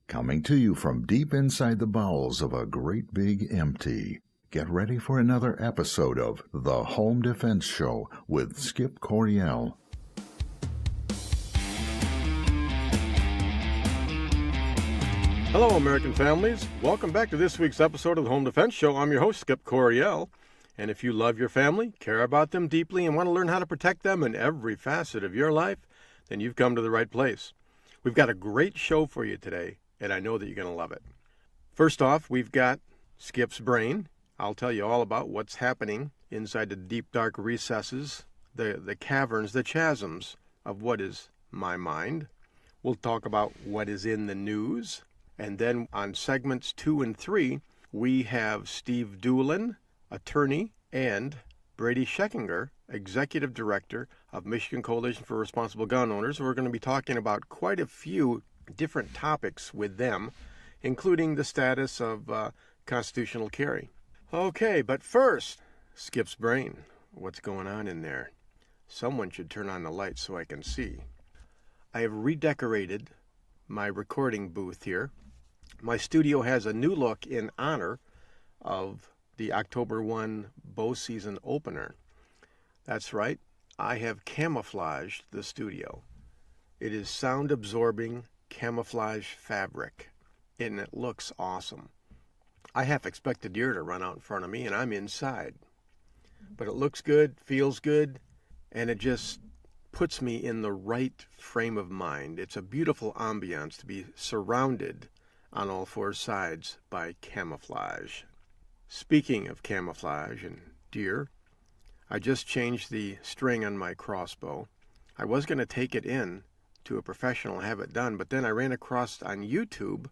Coming to you from deep inside the bowels of a great big empty. Get ready for another episode of The Home Defense Show with Skip Coryell. Hello, American families. Welcome back to this week's episode of the Home Defense Show. I'm your host, Skip Coryell. And if you love your family, care about them deeply, and want to learn how to protect them in every facet of your life, then you've come to the right place. We've got a great show for you today, and I know that you're going to love it. First off, we've got Skip's Brain. I'll tell you all about what's happening inside the deep, dark recesses, the caverns, the chasms of what is my mind. We'll talk about what is in the news. And then on segments 2 and 3, we have Steve Dulan, attorney, and Brady Schickinger, executive director of Michigan Coalition for Responsible Gun Owners. We're going to be talking about quite a few different topics with them, including the status of constitutional carry. Okay, but first, Skip's Brain. What's going on in there? Someone should turn on the lights so I can see. I have redecorated my recording booth here. My studio has a new look in honor of the October 1 bow season opener. That's right, I have camouflaged the studio. It is sound-absorbing camouflage fabric, and it looks awesome. I half expect a deer to run out in front of me, and I'm inside. But it looks good, feels good, and it just puts me in the right frame of mind. It's a beautiful ambiance to be surrounded on all four sides by camouflage. Speaking of camouflage and deer, I just changed the string on my crossbow. I was going to take it in to a professional and have it done, but then I ran across on YouTube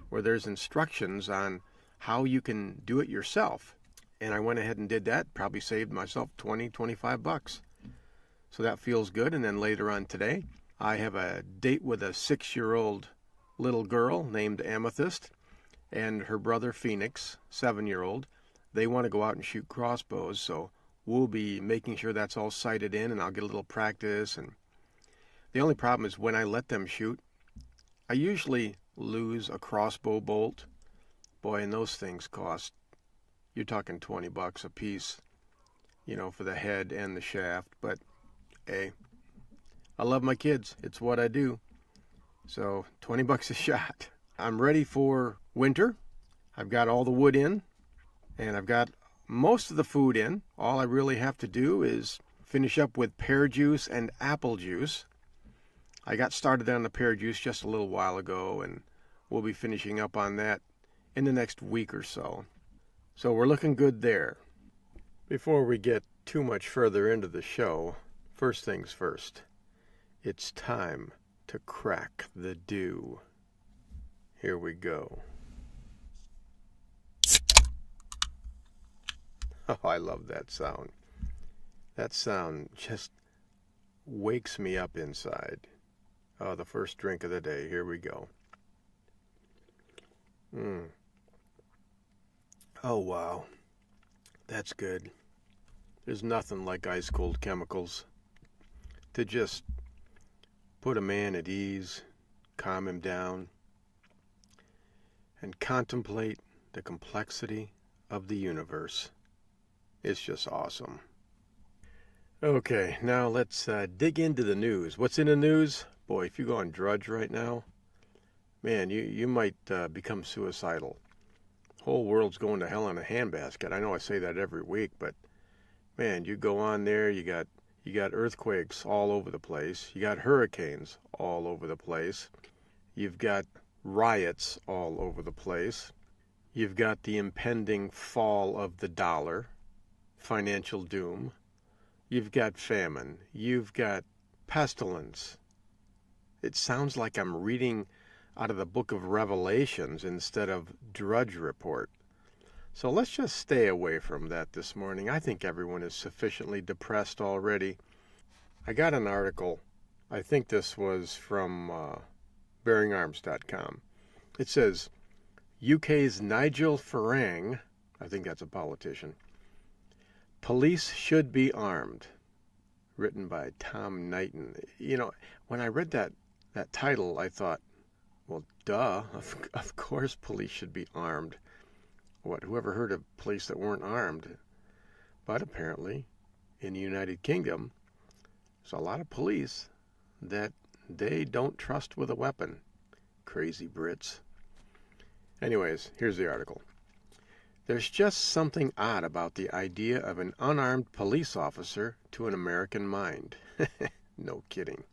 where there's instructions on how you can do it yourself. And I went ahead and did that, probably saved myself $20-25. So that feels good. And then later on today, I have a date with a 6-year-old little girl named Amethyst and her brother Phoenix, 7-year-old. They want to go out and shoot crossbows, so we'll be making sure that's all sighted in, and I'll get a little practice. And the only problem is when I let them shoot, I usually lose a crossbow bolt. Boy, and those things cost, you're talking $20 a piece, for the head and the shaft. But hey, I love my kids. It's what I do. So $20 a shot. I'm ready for winter. I've got all the wood in, and I've got most of the food in. All I really have to do is finish up with pear juice and apple juice. I got started on the pear juice just a little while ago, and we'll be finishing up on that in the next week or so. So we're looking good there. Before we get too much further into the show, first things first, it's time to crack the dew. Here we go. Oh, I love that sound. That sound just wakes me up inside. Oh, the first drink of the day. Here we go. Oh, wow. That's good. There's nothing like ice cold chemicals to just put a man at ease, calm him down, and contemplate the complexity of the universe. It's just awesome. Okay, now let's dig into the news. What's in the news? Boy, if you go on Drudge right now, man, you might become suicidal. Whole world's going to hell in a handbasket. I know I say that every week, but man, you go on there, you got earthquakes all over the place. You got hurricanes all over the place. You've got riots all over the place. You've got the impending fall of the dollar, financial doom. You've got famine. You've got pestilence. It sounds like I'm reading out of the book of Revelations instead of Drudge Report. So let's just stay away from that this morning. I think everyone is sufficiently depressed already. I got an article, I think this was from bearingarms.com. It says, UK's Nigel Farage, I think that's a politician, police should be armed, written by Tom Knighton. When I read that title, I thought, Well, duh. Of course police should be armed. Whoever heard of police that weren't armed? But apparently, in the United Kingdom, there's a lot of police that they don't trust with a weapon. Crazy Brits. Anyways, here's the article. There's just something odd about the idea of an unarmed police officer to an American mind. No kidding.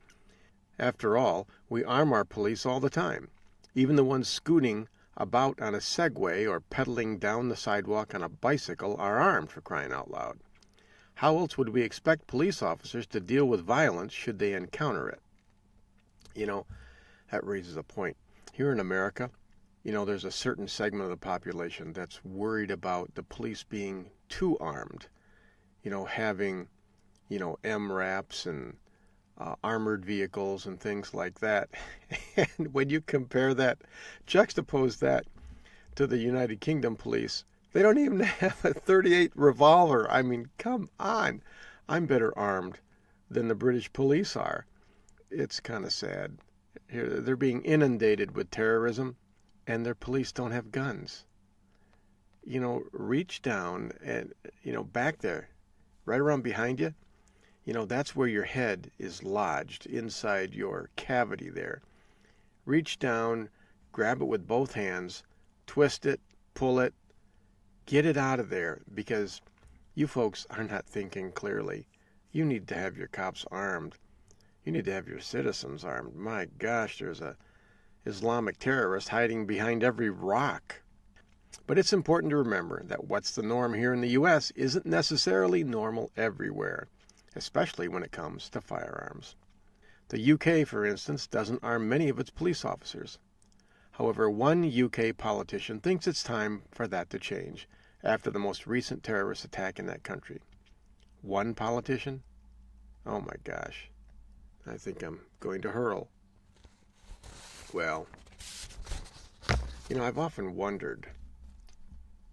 After all, we arm our police all the time. Even the ones scooting about on a Segway or pedaling down the sidewalk on a bicycle are armed, for crying out loud. How else would we expect police officers to deal with violence should they encounter it? You know, that raises a point. Here in America, there's a certain segment of the population that's worried about the police being too armed, having, MRAPs and armored vehicles and things like that. And when you juxtapose that to the United Kingdom police, they don't even have a .38 revolver. I mean, come on. I'm better armed than the British police are. It's kind of sad. Here, they're being inundated with terrorism, and their police don't have guns. Reach down and, back there, right around behind you, that's where your head is lodged, inside your cavity there. Reach down, grab it with both hands, twist it, pull it, get it out of there, because you folks are not thinking clearly. You need to have your cops armed. You need to have your citizens armed. My gosh, there's a Islamic terrorist hiding behind every rock. But it's important to remember that what's the norm here in the U.S. isn't necessarily normal everywhere, especially when it comes to firearms. The UK, for instance, doesn't arm many of its police officers. However, one UK politician thinks it's time for that to change after the most recent terrorist attack in that country. One politician? Oh my gosh. I think I'm going to hurl. Well, I've often wondered,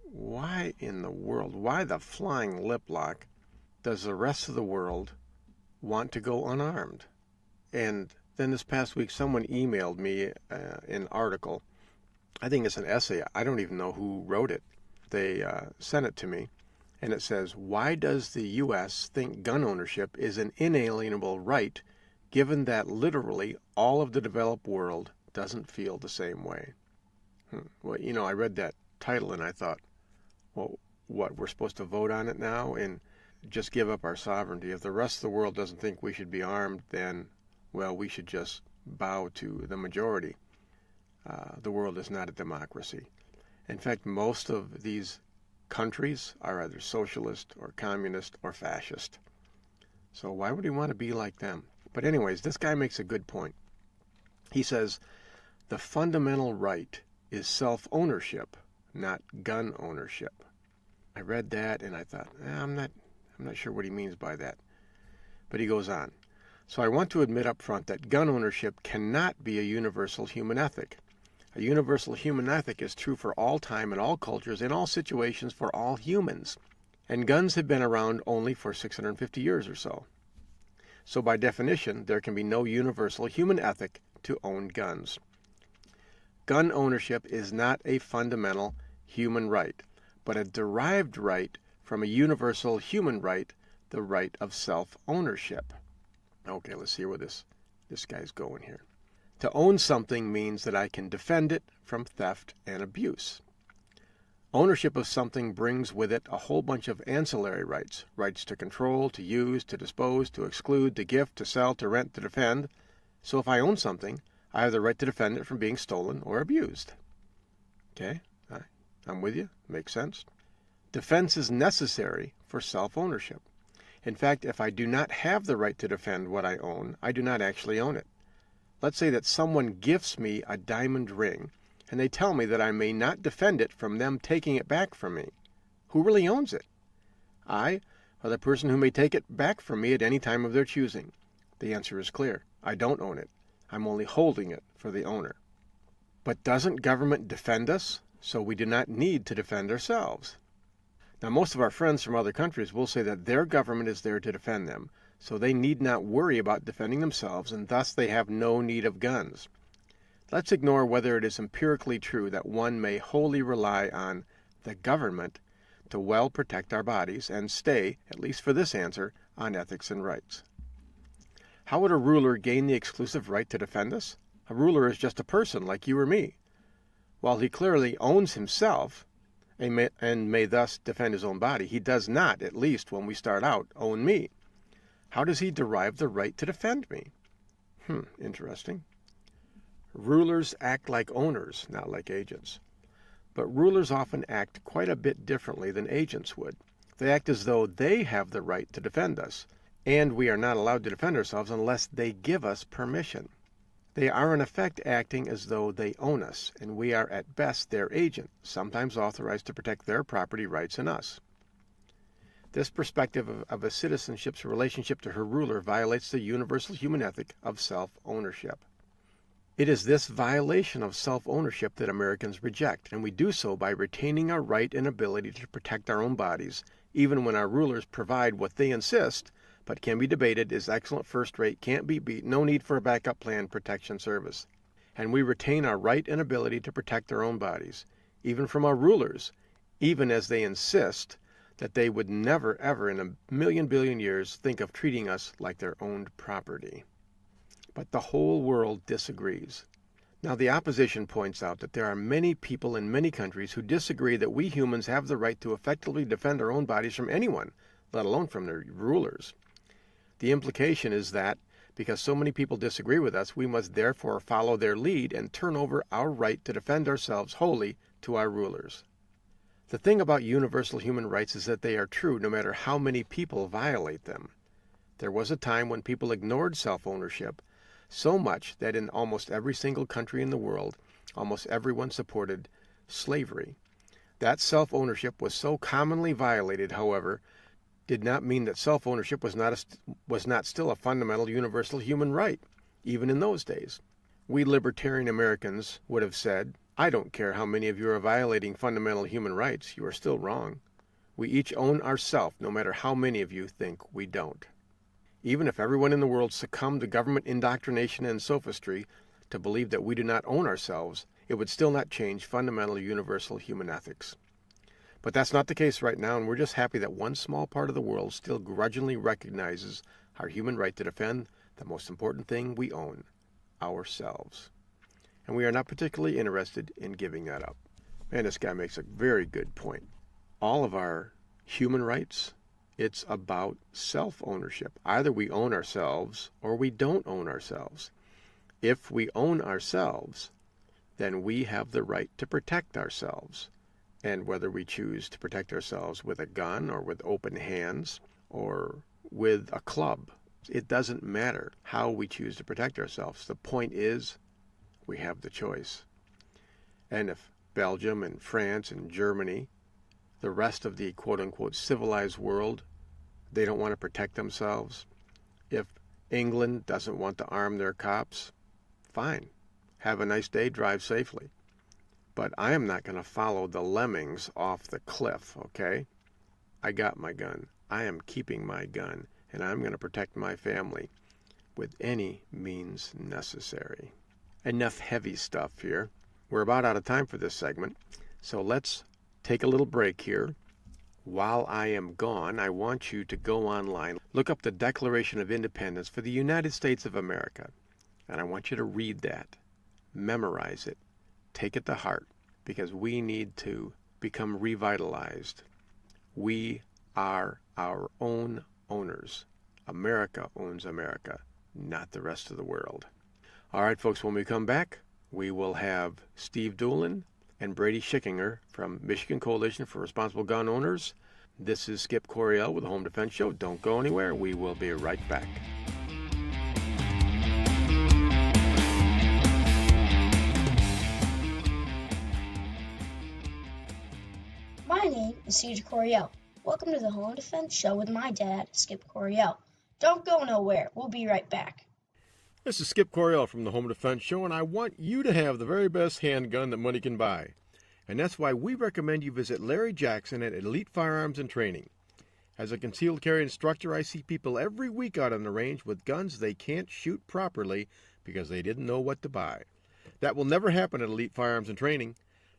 why in the world, why the flying lip lock does the rest of the world want to go unarmed? And then this past week, someone emailed me an article. I think it's an essay. I don't even know who wrote it. They sent it to me, and it says, why does the U.S. think gun ownership is an inalienable right, given that literally all of the developed world doesn't feel the same way? Well, I read that title and I thought, well, what, we're supposed to vote on it now and just give up our sovereignty? If the rest of the world doesn't think we should be armed, then, well, we should just bow to the majority. The world is not a democracy. In fact, most of these countries are either socialist or communist or fascist. So why would we want to be like them? But anyways, this guy makes a good point. He says, the fundamental right is self-ownership, not gun ownership. I read that and I thought, I'm not sure what he means by that. But he goes on. So I want to admit up front that gun ownership cannot be a universal human ethic. A universal human ethic is true for all time and all cultures, in all situations, for all humans. And guns have been around only for 650 years or so. So by definition, there can be no universal human ethic to own guns. Gun ownership is not a fundamental human right, but a derived right from a universal human right, the right of self-ownership. Okay, let's see where this guy's going here. To own something means that I can defend it from theft and abuse. Ownership of something brings with it a whole bunch of ancillary rights. Rights to control, to use, to dispose, to exclude, to gift, to sell, to rent, to defend. So if I own something, I have the right to defend it from being stolen or abused. Okay, I'm with you. Makes sense. Defense is necessary for self-ownership. In fact, if I do not have the right to defend what I own, I do not actually own it. Let's say that someone gifts me a diamond ring, and they tell me that I may not defend it from them taking it back from me. Who really owns it? I, or the person who may take it back from me at any time of their choosing? The answer is clear. I don't own it. I'm only holding it for the owner. But doesn't government defend us, so we do not need to defend ourselves? Now, most of our friends from other countries will say that their government is there to defend them, so they need not worry about defending themselves, and thus they have no need of guns. Let's ignore whether it is empirically true that one may wholly rely on the government to well protect our bodies and stay, at least for this answer, on ethics and rights. How would a ruler gain the exclusive right to defend us? A ruler is just a person like you or me. While he clearly owns himself and may thus defend his own body, he does not, at least when we start out, own me. How does he derive the right to defend me? Interesting. Rulers act like owners, not like agents. But rulers often act quite a bit differently than agents would. They act as though they have the right to defend us, and we are not allowed to defend ourselves unless they give us permission. They are in effect acting as though they own us, and we are at best their agent, sometimes authorized to protect their property rights and us. This perspective of a citizenship's relationship to her ruler violates the universal human ethic of self-ownership. It is this violation of self-ownership that Americans reject, and we do so by retaining our right and ability to protect our own bodies, even when our rulers provide what they insist, but can be debated, is excellent, first-rate, can't be beat, no need for a backup plan protection service. And we retain our right and ability to protect our own bodies, even from our rulers, even as they insist that they would never, ever in a million billion years think of treating us like their owned property. But the whole world disagrees. Now, the opposition points out that there are many people in many countries who disagree that we humans have the right to effectively defend our own bodies from anyone, let alone from their rulers. The implication is that, because so many people disagree with us, we must therefore follow their lead and turn over our right to defend ourselves wholly to our rulers. The thing about universal human rights is that they are true no matter how many people violate them. There was a time when people ignored self-ownership so much that in almost every single country in the world, almost everyone supported slavery. That self-ownership was so commonly violated, however, did not mean that self-ownership was not still a fundamental universal human right, even in those days. We libertarian Americans would have said, I don't care how many of you are violating fundamental human rights, you are still wrong. We each own ourselves, no matter how many of you think we don't. Even if everyone in the world succumbed to government indoctrination and sophistry to believe that we do not own ourselves, it would still not change fundamental universal human ethics. But that's not the case right now, and we're just happy that one small part of the world still grudgingly recognizes our human right to defend the most important thing we own, ourselves. And we are not particularly interested in giving that up. Man, this guy makes a very good point. All of our human rights, it's about self-ownership. Either we own ourselves or we don't own ourselves. If we own ourselves, then we have the right to protect ourselves. And whether we choose to protect ourselves with a gun or with open hands or with a club, it doesn't matter how we choose to protect ourselves. The point is, we have the choice. And if Belgium and France and Germany, the rest of the quote-unquote civilized world, they don't want to protect themselves, if England doesn't want to arm their cops, fine. Have a nice day, drive safely. But I am not going to follow the lemmings off the cliff, okay? I got my gun. I am keeping my gun, and I'm going to protect my family with any means necessary. Enough heavy stuff here. We're about out of time for this segment, so let's take a little break here. While I am gone, I want you to go online, look up the Declaration of Independence for the United States of America, and I want you to read that, memorize it, take it to heart, because we need to become revitalized. We are our own owners. America owns America, not the rest of the world. All right, folks, when we come back, we will have Steve Dulan and Brady Schickinger from Michigan Coalition for Responsible Gun Owners. This is Skip Coryell with the Home Defense Show. Don't go anywhere. We will be right back. My name is CJ Coryell. Welcome to the Home Defense Show with my dad, Skip Coryell. Don't go nowhere. We'll be right back. This is Skip Coryell from the Home Defense Show, and I want you to have the very best handgun that money can buy. And that's why we recommend you visit Larry Jackson at Elite Firearms and Training. As a concealed carry instructor, I see people every week out on the range with guns they can't shoot properly because they didn't know what to buy. That will never happen at Elite Firearms and Training.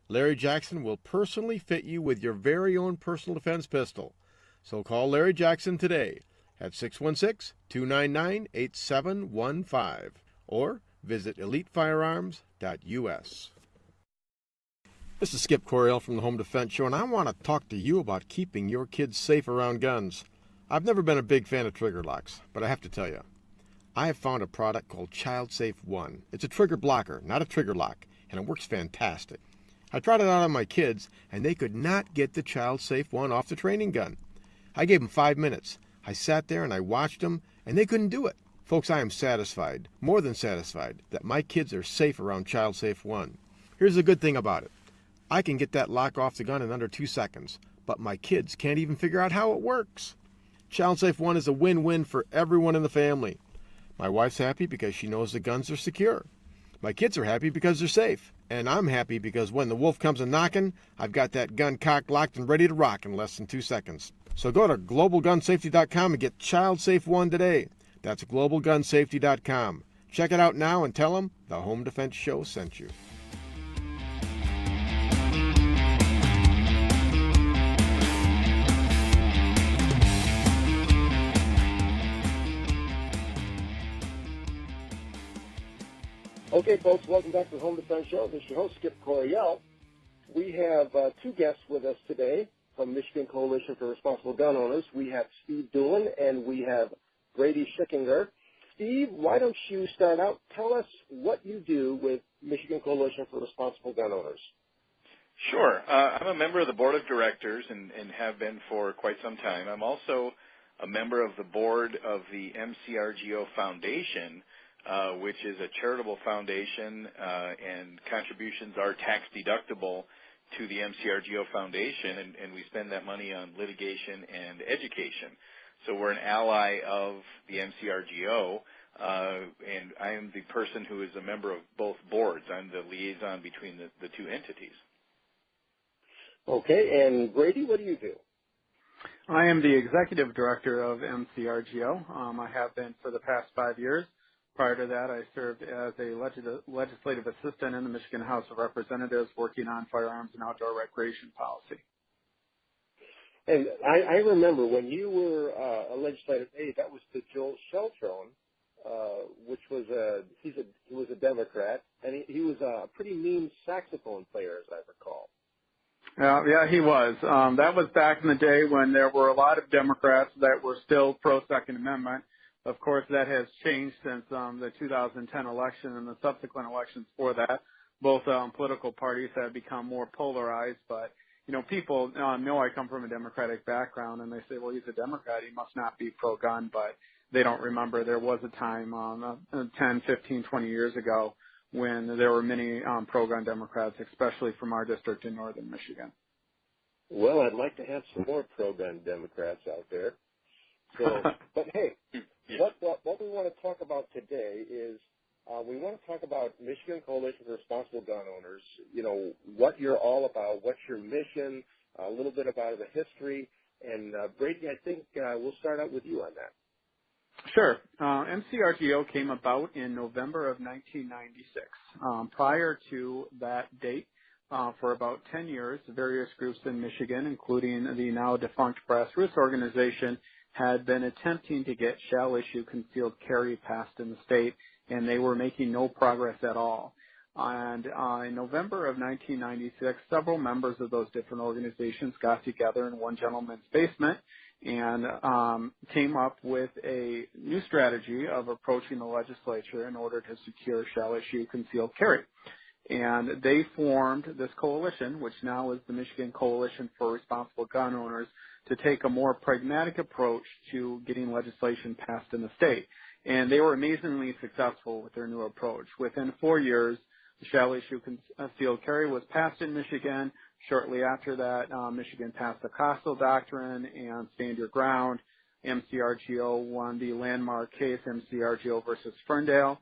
Larry Jackson will personally fit you with your very own personal defense pistol. So call Larry Jackson today at 616-299-8715 or visit elitefirearms.us. This is Skip Coryell from the Home Defense Show, and I want to talk to you about keeping your kids safe around guns. I've never been a big fan of trigger locks, but I have to tell you, I have found a product called Child Safe One. It's a trigger blocker, not a trigger lock, and it works fantastic. I tried it out on my kids, and they could not get the Child Safe One off the training gun. I gave them 5 minutes. I sat there and I watched them, and they couldn't do it. Folks, I am satisfied, more than satisfied, that my kids are safe around Child Safe One. Here's the good thing about it. I can get that lock off the gun in under 2 seconds, but my kids can't even figure out how it works. Child Safe One is a win-win for everyone in the family. My wife's happy because she knows the guns are secure. My kids are happy because they're safe. And I'm happy because when the wolf comes a knocking, I've got that gun cocked, locked, and ready to rock in less than 2 seconds. So go to globalgunsafety.com and get Child Safe One today. That's globalgunsafety.com. Check it out now and tell them the Home Defense Show sent you. Okay, folks, welcome back to the Home Defense Show. This is your host, Skip Coryell. We have two guests with us today from Michigan Coalition for Responsible Gun Owners. We have Steve Dulan and we have Brady Schickinger. Steve, why don't you start out? Tell us what you do with Michigan Coalition for Responsible Gun Owners. Sure. I'm a member of the board of directors and have been for quite some time. I'm also a member of the board of the MCRGO Foundation, which is a charitable foundation, and contributions are tax deductible to the MCRGO Foundation, and we spend that money on litigation and education. So we're an ally of the MCRGO, and I am the person who is a member of both boards. I'm the liaison between the two entities. Okay, and Brady, what do you do? I am the executive director of MCRGO. I have been for the past 5 years. Prior to that, I served as a legislative assistant in the Michigan House of Representatives working on firearms and outdoor recreation policy. And I remember when you were a legislative aide, that was to Joel Sheltrone, which was he was a Democrat, and he was a pretty mean saxophone player, as I recall. Yeah, he was. That was back in the day when there were a lot of Democrats that were still pro-Second Amendment. Of course, that has changed since the 2010 election and the subsequent elections for that. Both political parties have become more polarized, but, you know, people know I come from a Democratic background, and they say, well, he's a Democrat, he must not be pro-gun, but they don't remember there was a time 10, 15, 20 years ago when there were many pro-gun Democrats, especially from our district in northern Michigan. Well, I'd like to have some more pro-gun Democrats out there. So, but hey, what we want to talk about today is we want to talk about Michigan Coalition for Responsible Gun Owners, you know, what you're all about, what's your mission, a little bit about the history. And Brady, I think we'll start out with you on that. Sure. MCRGO came about in November of 1996. Prior to that date, for about 10 years, various groups in Michigan, including the now defunct Grassroots organization, had been attempting to get shall-issue concealed carry passed in the state, and they were making no progress at all. And in November of 1996, several members of those different organizations got together in one gentleman's basement and came up with a new strategy of approaching the legislature in order to secure shall-issue concealed carry. And they formed this coalition, which now is the Michigan Coalition for Responsible Gun Owners, to take a more pragmatic approach to getting legislation passed in the state. And they were amazingly successful with their new approach. Within 4 years, the shall-issue concealed carry was passed in Michigan. Shortly after that, Michigan passed the Costal Doctrine and Stand Your Ground. MCRGO won the landmark case, MCRGO versus Ferndale,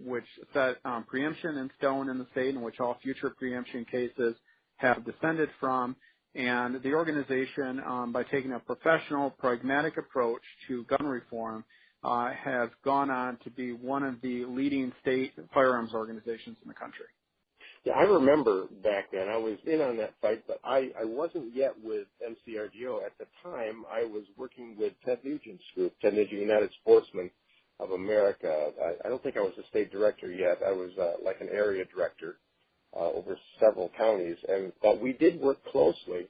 which set preemption in stone in the state, in which all future preemption cases have descended from. And the organization, by taking a professional, pragmatic approach to gun reform, has gone on to be one of the leading state firearms organizations in the country. Yeah, I remember back then. I was in on that fight, but I wasn't yet with MCRGO. At the time, I was working with Ted Nugent's group, Ted Nugent United Sportsmen of America. I don't think I was a state director yet. I was like an area director over several counties. But we did work closely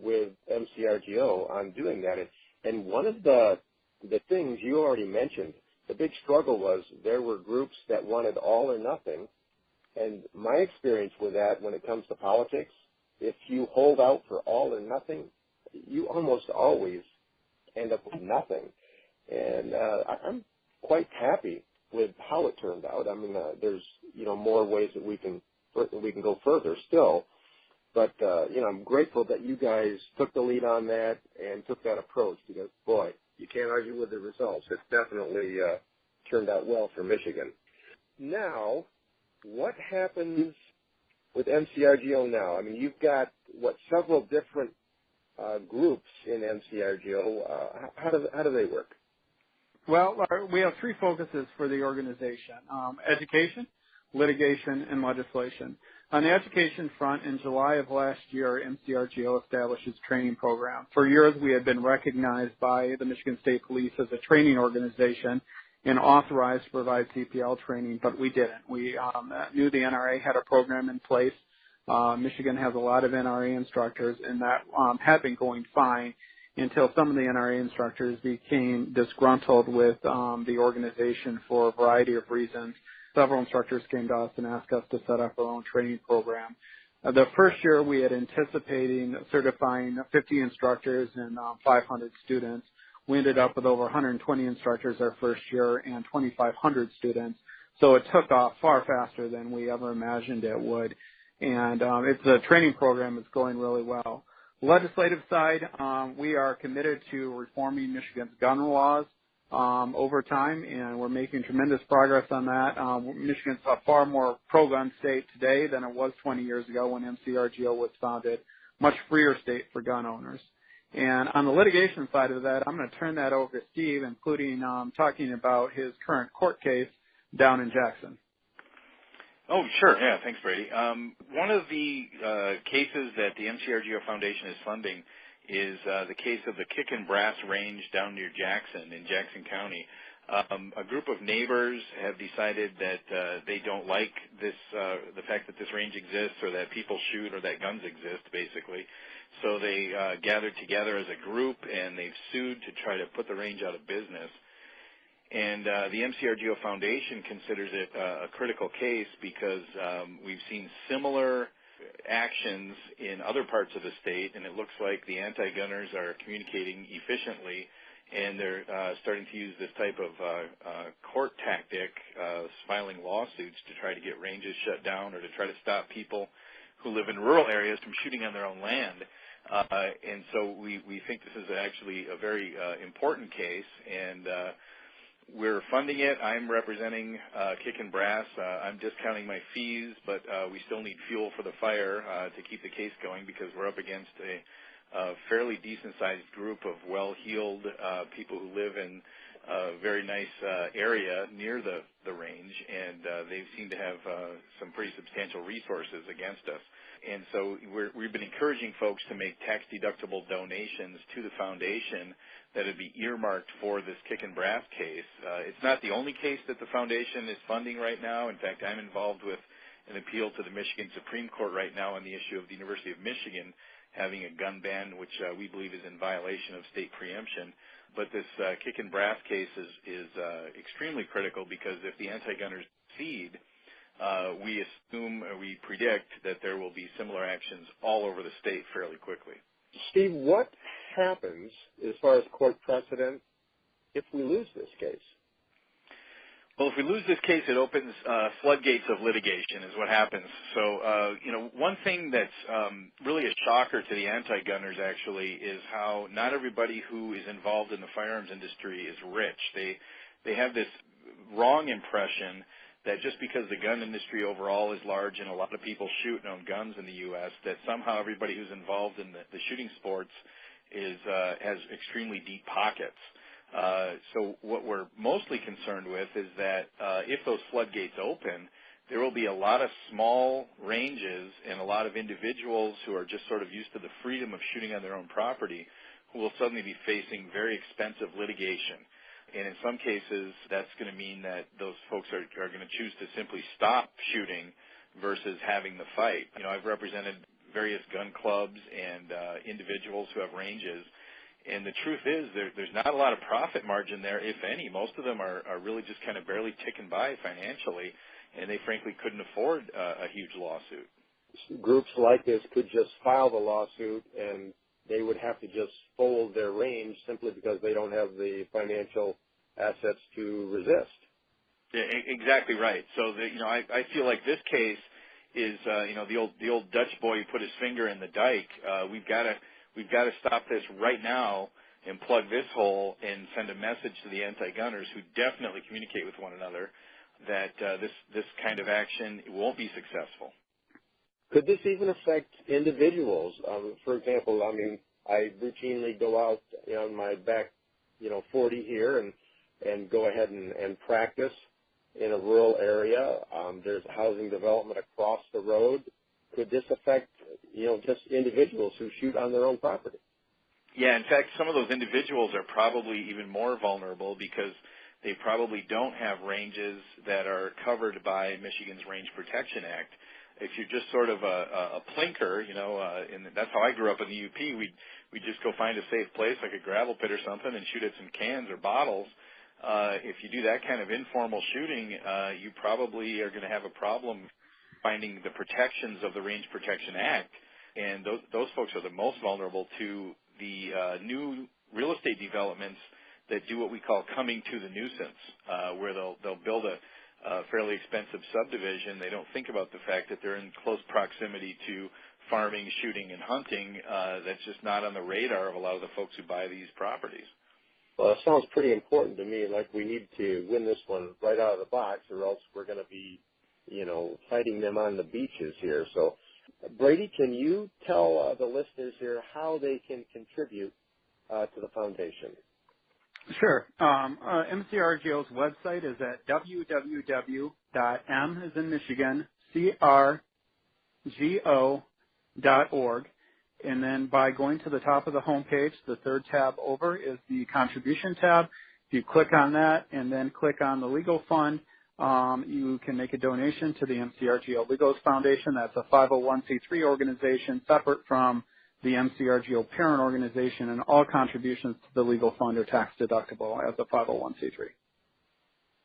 with MCRGO on doing that. And one of the things you already mentioned, the big struggle was there were groups that wanted all or nothing. And my experience with that when it comes to politics, if you hold out for all or nothing, you almost always end up with nothing. And I'm quite happy with how it turned out. I mean, there's more ways that we can go further still. But I'm grateful that you guys took the lead on that and took that approach because, boy, you can't argue with the results. It's definitely turned out well for Michigan. Now, what happens with MCRGO now? I mean, you've got, several different groups in MCRGO. How do they work? Well, we have three focuses for the organization: education, litigation, and legislation. On the education front, in July of last year, MCRGO established its training program. For years, we had been recognized by the Michigan State Police as a training organization and authorized to provide CPL training, but we didn't. We knew the NRA had a program in place. Michigan has a lot of NRA instructors, and that had been going fine until some of the NRA instructors became disgruntled with the organization for a variety of reasons. Several instructors came to us and asked us to set up our own training program. The first year we had anticipating certifying 50 instructors and 500 students. We ended up with over 120 instructors our first year and 2,500 students. So it took off far faster than we ever imagined it would. And it's a training program that's going really well. Legislative side, we are committed to reforming Michigan's gun laws over time, and we're making tremendous progress on that. Michigan's a far more pro-gun state today than it was 20 years ago when MCRGO was founded, much freer state for gun owners. And on the litigation side of that, I'm going to turn that over to Steve, including talking about his current court case down in Jackson. Oh, sure. Yeah, thanks, Brady. One of the cases that the MCRGO Foundation is funding is the case of the Kick and Brass Range down near Jackson in Jackson County. A group of neighbors have decided that they don't like the fact that this range exists or that people shoot or that guns exist, basically. So they gathered together as a group, and they've sued to try to put the range out of business. And the MCRGO Foundation considers it a critical case because we've seen similar actions in other parts of the state, and it looks like the anti-gunners are communicating efficiently, and they're starting to use this type of court tactic, filing lawsuits to try to get ranges shut down or to try to stop people who live in rural areas from shooting on their own land. And so we think this is actually a very important case, and we're funding it. I'm representing Kick and Brass. I'm discounting my fees, but we still need fuel for the fire to keep the case going because we're up against a fairly decent-sized group of well-heeled people who live in a very nice area near the range, and they seem to have some pretty substantial resources against us. And so we've been encouraging folks to make tax-deductible donations to the foundation that would be earmarked for this Kick and Brass case. It's not the only case that the foundation is funding right now. In fact, I'm involved with an appeal to the Michigan Supreme Court right now on the issue of the University of Michigan having a gun ban, which we believe is in violation of state preemption. But this Kick and Brass case is extremely critical because if the anti-gunners succeed, we predict that there will be similar actions all over the state fairly quickly. Steve, what happens as far as court precedent if we lose this case? Well, if we lose this case, it opens floodgates of litigation is what happens. So, one thing that's really a shocker to the anti-gunners actually is how not everybody who is involved in the firearms industry is rich. They have this wrong impression that just because the gun industry overall is large and a lot of people shoot and own guns in the U.S., that somehow everybody who's involved in the shooting sports has extremely deep pockets. So what we're mostly concerned with is that if those floodgates open, there will be a lot of small ranges and a lot of individuals who are just sort of used to the freedom of shooting on their own property who will suddenly be facing very expensive litigation. And in some cases, that's going to mean that those folks are going to choose to simply stop shooting versus having the fight. You know, I've represented various gun clubs and individuals who have ranges, and the truth is there's not a lot of profit margin there, if any. Most of them are really just kind of barely ticking by financially, and they frankly couldn't afford a huge lawsuit. Groups like this could just file the lawsuit, and they would have to just fold their range simply because they don't have the financial assets to resist. Yeah, exactly right. So, I feel like this case is, the old Dutch boy who put his finger in the dike. We've got to stop this right now and plug this hole and send a message to the anti-gunners who definitely communicate with one another that this kind of action won't be successful. Could this even affect individuals? For example, I routinely go out on my back, 40 here and go ahead and practice in a rural area. There's housing development across the road. Could this affect, just individuals who shoot on their own property? Yeah, in fact, some of those individuals are probably even more vulnerable because they probably don't have ranges that are covered by Michigan's Range Protection Act. If you're just sort of a plinker, and that's how I grew up in the UP, we'd just go find a safe place like a gravel pit or something and shoot at some cans or bottles. If you do that kind of informal shooting, you probably are going to have a problem finding the protections of the Range Protection Act, and those folks are the most vulnerable to the new real estate developments that do what we call coming to the nuisance, where they'll build a fairly expensive subdivision. They don't think about the fact that they're in close proximity to farming, shooting, and hunting. That's just not on the radar of a lot of the folks who buy these properties. Well, it sounds pretty important to me, like we need to win this one right out of the box, or else we're going to be, fighting them on the beaches here. So, Brady, can you tell the listeners here how they can contribute to the foundation? Sure. MCRGO's website is at www.m as in Michigan, crgo.org. And then by going to the top of the homepage, the third tab over is the contribution tab. If you click on that and then click on the legal fund, you can make a donation to the MCRGO Legal Foundation. That's a 501c3 organization separate from the MCRGO parent organization, and all contributions to the legal fund are tax deductible as a 501c3.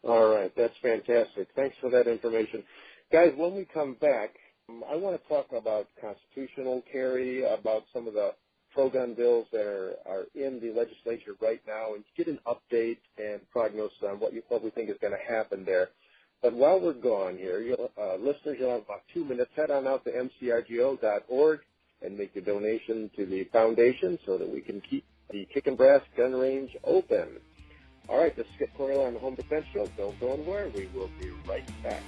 All right, that's fantastic. Thanks for that information. Guys, when we come back, I want to talk about constitutional carry, about some of the pro-gun bills that are in the legislature right now, and get an update and prognosis on what we think is going to happen there. But while we're gone here, listeners, you'll have about 2 minutes. Head on out to mcrgo.org and make a donation to the foundation so that we can keep the Kickin' Brass gun range open. All right, this is Skip Coyle on the Home Defense Show. Don't go anywhere. We will be right back.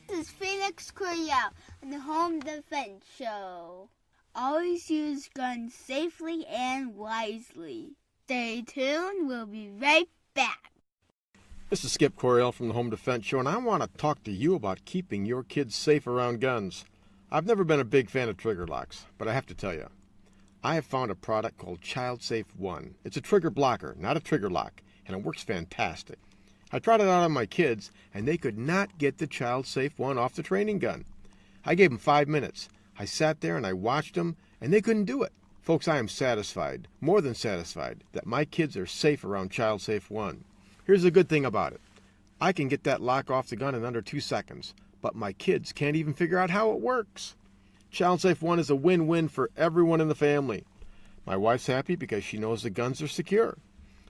This is Felix Coryell on the Home Defense Show. Always use guns safely and wisely. Stay tuned. We'll be right back. This is Skip Coryell from the Home Defense Show, and I want to talk to you about keeping your kids safe around guns. I've never been a big fan of trigger locks, but I have to tell you, I have found a product called Child Safe One. It's a trigger blocker, not a trigger lock, and it works fantastic. I tried it out on my kids, and they could not get the Child Safe One off the training gun. I gave them 5 minutes. I sat there and I watched them, and they couldn't do it. Folks, I am satisfied, more than satisfied, that my kids are safe around Child Safe One. Here's the good thing about it. I can get that lock off the gun in under 2 seconds, but my kids can't even figure out how it works. Child Safe One is a win-win for everyone in the family. My wife's happy because she knows the guns are secure.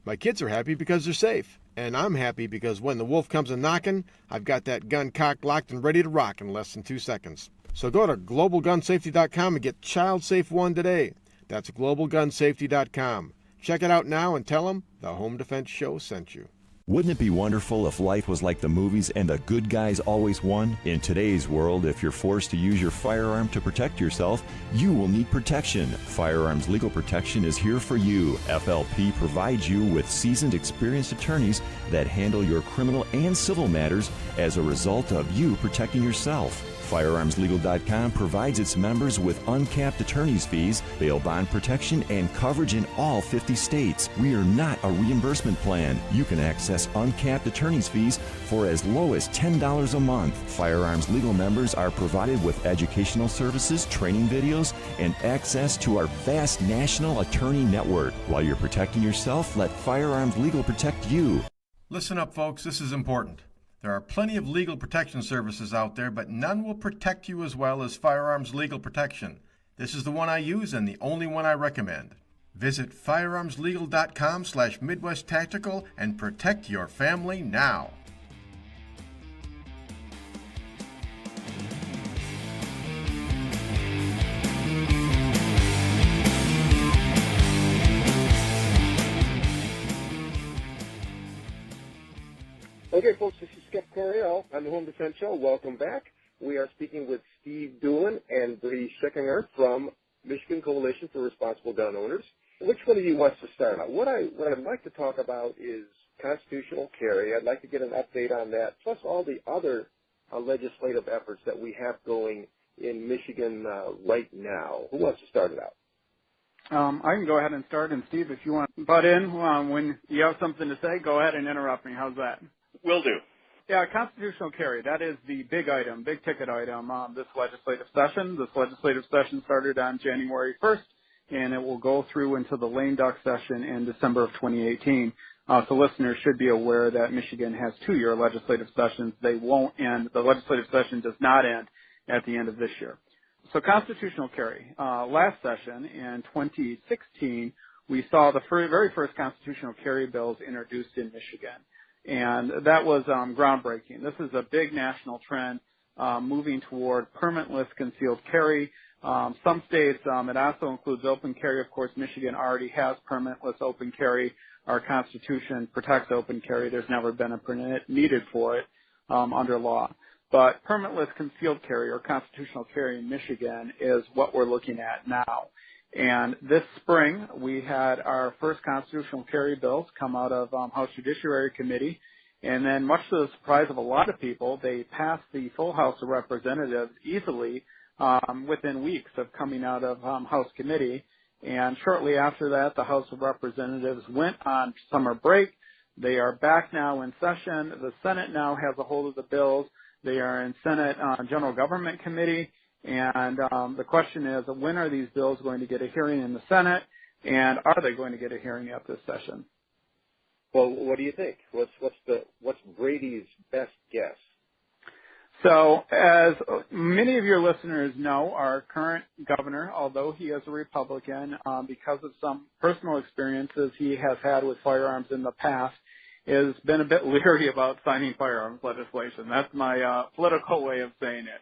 My kids are happy because they're safe. And I'm happy because when the wolf comes a-knocking, I've got that gun cocked, locked, and ready to rock in less than 2 seconds. So go to globalgunsafety.com and get Child Safe One today. That's globalgunsafety.com. Check it out now and tell them the Home Defense Show sent you. Wouldn't it be wonderful if life was like the movies and the good guys always won? In today's world, if you're forced to use your firearm to protect yourself, you will need protection. Firearms Legal Protection is here for you. FLP provides you with seasoned, experienced attorneys that handle your criminal and civil matters as a result of you protecting yourself. FirearmsLegal.com provides its members with uncapped attorney's fees, bail bond protection, and coverage in all 50 states. We are not a reimbursement plan. You can access uncapped attorney's fees for as low as $10 a month. Firearms Legal members are provided with educational services, training videos, and access to our vast national attorney network. While you're protecting yourself, let Firearms Legal protect you. Listen up, folks. This is important. There are plenty of legal protection services out there, but none will protect you as well as Firearms Legal Protection. This is the one I use and the only one I recommend. Visit firearmslegal.com/Midwest Tactical and protect your family now. Okay, folks, this is Skip Coryell on the Home Defense Show. Welcome back. We are speaking with Steve Dulan and Brady Schickinger from Michigan Coalition for Responsible Gun Owners. Which one of you wants to start out? What I'd like to talk about is constitutional carry. I'd like to get an update on that, plus all the other legislative efforts that we have going in Michigan right now. Who wants to start it out? I can go ahead and start, and Steve, if you want to butt in when you have something to say, go ahead and interrupt me. How's that? Will do. Yeah, constitutional carry, that is the big item, big ticket item this legislative session. This legislative session started on January 1st, and it will go through until the lame duck session in December of 2018. So listeners should be aware that Michigan has 2-year legislative sessions. They won't end, the legislative session does not end at the end of this year. So constitutional carry. Last session in 2016, we saw the very first constitutional carry bills introduced in Michigan. And that was groundbreaking. This is a big national trend moving toward permitless concealed carry. Some states, it also includes open carry. Of course, Michigan already has permitless open carry. Our Constitution protects open carry. There's never been a permit needed for it under law. But permitless concealed carry or constitutional carry in Michigan is what we're looking at now. And this spring, we had our first constitutional carry bills come out of House Judiciary Committee. And then much to the surprise of a lot of people, they passed the full House of Representatives easily within weeks of coming out of House Committee. And shortly after that, the House of Representatives went on summer break. They are back now in session. The Senate now has a hold of the bills. They are in Senate General Government Committee. And the question is, when are these bills going to get a hearing in the Senate, and are they going to get a hearing at this session? Well, what do you think? What's Brady's best guess? So, as many of your listeners know, our current governor, although he is a Republican, because of some personal experiences he has had with firearms in the past, has been a bit leery about signing firearms legislation. That's my political way of saying it.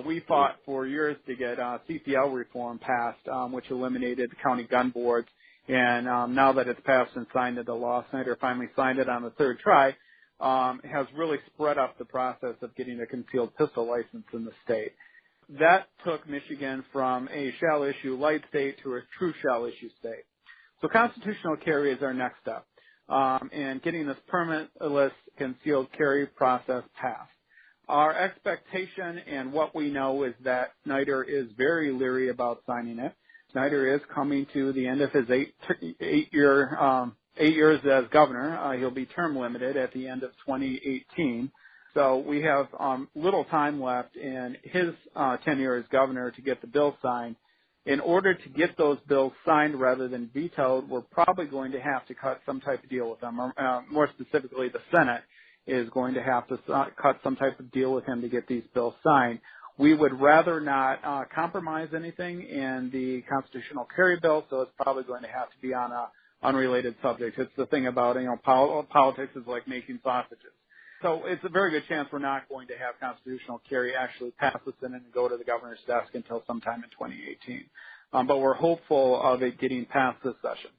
We fought for years to get CCL reform passed, which eliminated the county gun boards. And now that it's passed and signed into law, Senator finally signed it on the third try, has really spread up the process of getting a concealed pistol license in the state. That took Michigan from a shall-issue light state to a true shall-issue state. So constitutional carry is our next step, and getting this permitless concealed carry process passed. Our expectation and what we know is that Snyder is very leery about signing it. Snyder is coming to the end of his 8 years as governor. He'll be term limited at the end of 2018. So we have little time left in his tenure as governor to get the bill signed. In order to get those bills signed rather than vetoed, we're probably going to have to cut some type of deal with them, or more specifically the Senate is going to have to cut some type of deal with him to get these bills signed. We would rather not compromise anything in the constitutional carry bill, so it's probably going to have to be on a unrelated subject. It's the thing about, politics is like making sausages. So it's a very good chance we're not going to have constitutional carry actually pass the Senate and go to the governor's desk until sometime in 2018. But we're hopeful of it getting past this session.